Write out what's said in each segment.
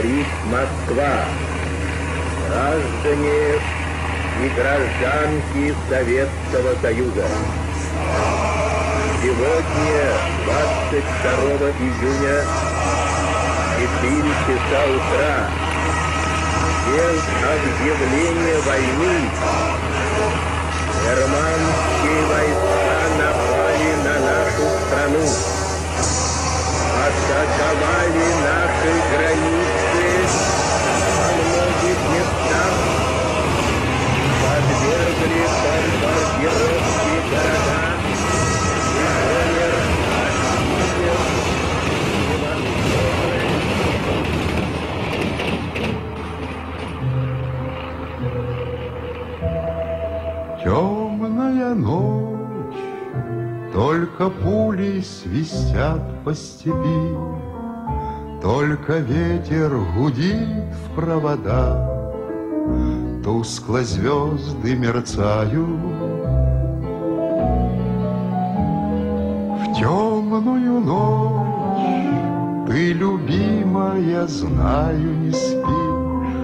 говорит Москва. Граждане и гражданки Советского Союза. Сегодня, 22 июня, 4 часа утра, день объявления войны, германские войска напали на нашу страну, атаковали наши границы во многих местах, подвергли бомбардировке города и умер Темная ночь, только пули свистят по степи, только ветер гудит в провода, тускло звезды мерцают. В темную ночь ты, любимая, знаю, не спишь,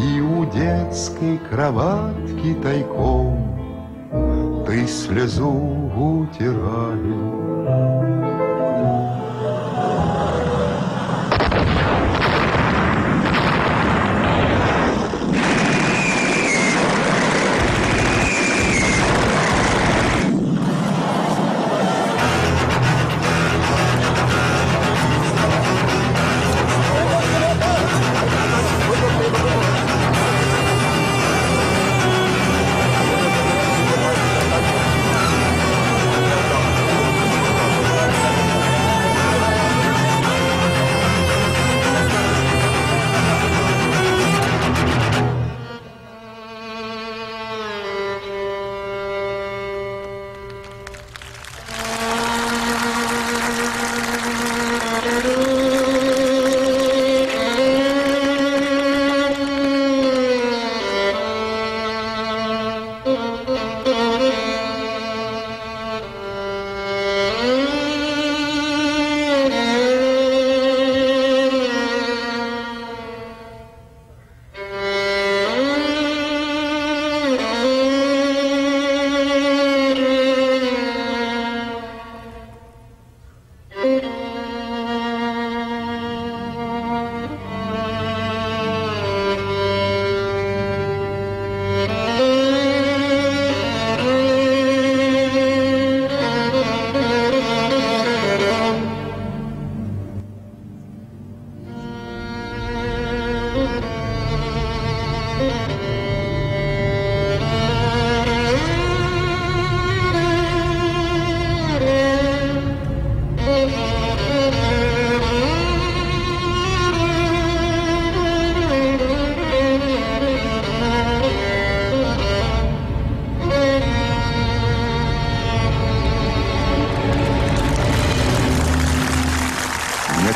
и у детской кроватки тайком ты слезу утираешь.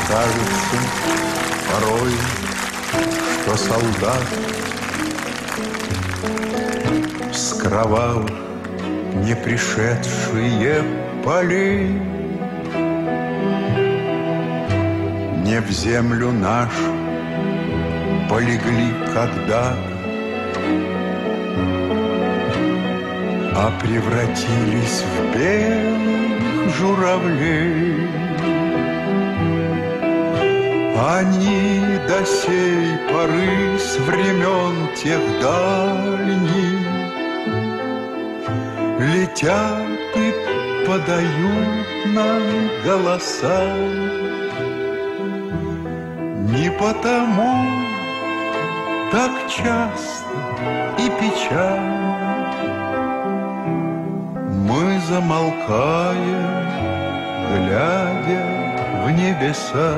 Кажется порой, что солдат с кровавых не пришедшие полей не в землю нашу полегли когда-то, а превратились в белых журавлей. Они до сей поры с времен тех дальних летят и подают нам голоса. Не потому так часто и печально мы замолкаем, глядя в небеса.